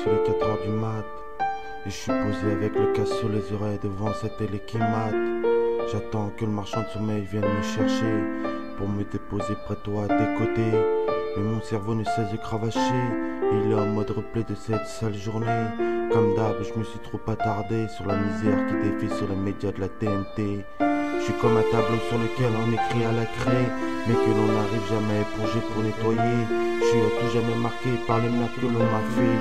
c'est les 4 heures du mat. Et je suis posé avec le casque sur les oreilles devant cette télé qui mate. J'attends que le marchand de sommeil vienne me chercher pour me déposer près de toi à tes côtés. Mais mon cerveau ne cesse de cravacher. Il est en mode replay de cette sale journée. Comme d'hab, je me suis trop attardé sur la misère qui défile sur les médias de la TNT. Je suis comme un tableau sur lequel on écrit à la craie, mais que l'on n'arrive jamais à éponger pour nettoyer. Je suis à tout jamais marqué par les merdes que l'on m'a fait.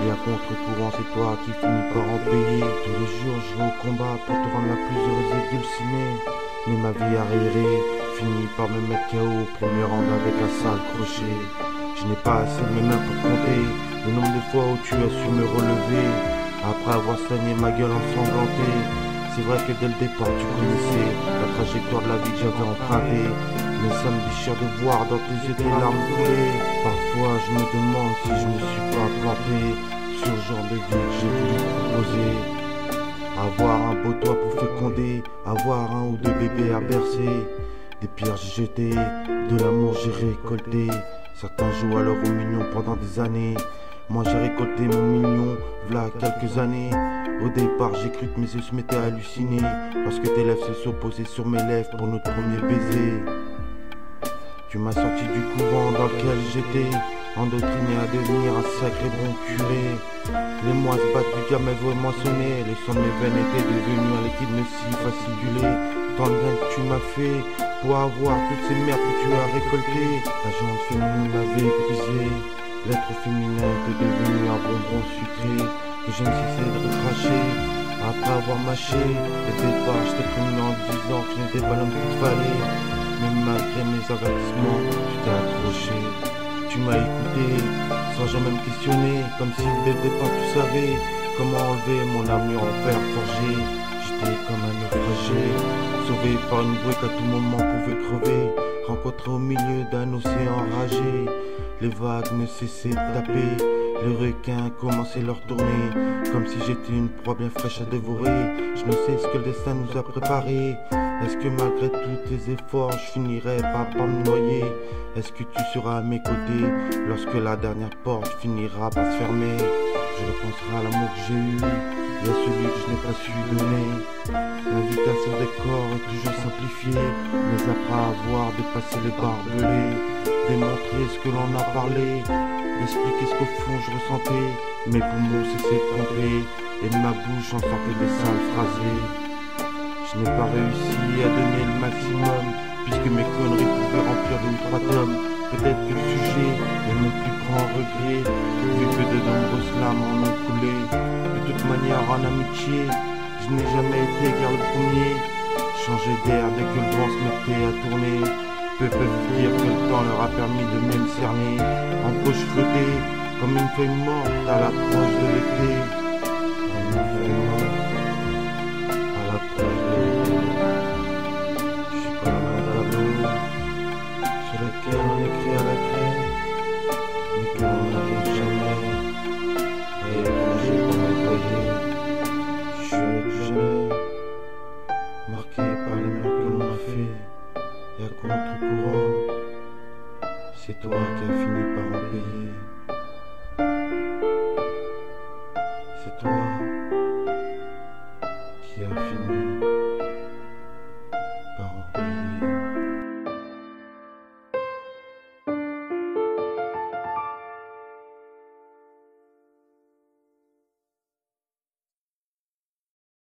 Et à contre-courant, c'est toi qui finis par en payer. Tous les jours, je vais au combat pour te rendre la plus heureuse et dulcinée. Mais ma vie arriérée finit par me mettre KO pour me rendre avec un sale crochet. Je n'ai pas assez de mes mains pour compter le nombre de fois où tu as su me relever après avoir saigné ma gueule ensanglantée. C'est vrai que dès le départ tu connaissais la trajectoire de la vie que j'avais empruntée. Mais ça me déchire de voir dans tes yeux des larmes couler. Parfois je me demande si je me suis pas planté sur le genre de vie que j'ai voulu proposer. Avoir un beau toit pour féconder, avoir un ou deux bébés à bercer. Des pierres j'ai jeté, de l'amour j'ai récolté. Certains jouent alors au million pendant des années. Moi j'ai récolté mon million, v'là quelques années. Au départ j'ai cru que mes yeux se mettaient à halluciner lorsque tes lèvres se sont posées sur mes lèvres pour notre premier baiser. Tu m'as sorti du couvent dans lequel j'étais, endoctriné à devenir un sacré bon curé. Les mois se battent du gamin et moissonné, le sang de mes veines était devenu un liquide nocif acidulé. Tant de bien que tu m'as fait pour avoir toutes ces merdes que tu as récoltées. La jante féminine m'avait épuisé, l'être féminin était devenu un bonbon sucré que je ne cessais de recracher. Après avoir mâché, au départ j'étais prévenu en disant que je n'étais pas l'homme qu'il fallait. Mais malgré mes avertissements, tu t'es accroché. Tu m'as écouté sans jamais me questionner, comme si dès le départ tu savais comment enlever mon armure en fer forgé. J'étais comme un naufragé, sauvé par une bouée qu'à tout moment pouvait crever. Rencontré au milieu d'un océan enragé, les vagues ne cessaient de taper. Les requins commençaient leur tournée, comme si j'étais une proie bien fraîche à dévorer. Je ne sais ce que le destin nous a préparé. Est-ce que malgré tous tes efforts, je finirai par pas me noyer? Est-ce que tu seras à mes côtés lorsque la dernière porte finira par se fermer? Je repenserai à l'amour que j'ai eu et à celui que je n'ai pas su donner. L'invitation des corps est toujours simplifiée, mais après avoir dépassé les barbelés, démontrer ce que l'on a parlé, expliquer ce qu'au fond je ressentais. Mes poumons cessaient de pomper et de ma bouche en sortaient des sales phrasés. Je n'ai pas réussi à donner le maximum, puisque mes conneries pouvaient remplir de 3 tomes. Peut-être que le sujet est mon plus grand regret, vu que de nombreuses larmes en ont coulé. De toute manière, en amitié, je n'ai jamais été guère le premier. Changer d'air dès que le vent se mettait à tourner. Peu peuvent dire que le temps leur a permis de mieux me cerner. En poche flottée, comme une feuille morte à l'approche de l'été. Comme une feuille morte à l'approche de l'été. Je suis comme un tableau sur lequel on écrit à la craie, mais que l'on n'arrive jamais à éponger pour nettoyer. Je suis à tout jamais marqué par les merdes que l'on m'a fait. Et à contre-courant, c'est toi qui as fini par en payer. C'est toi qui as fini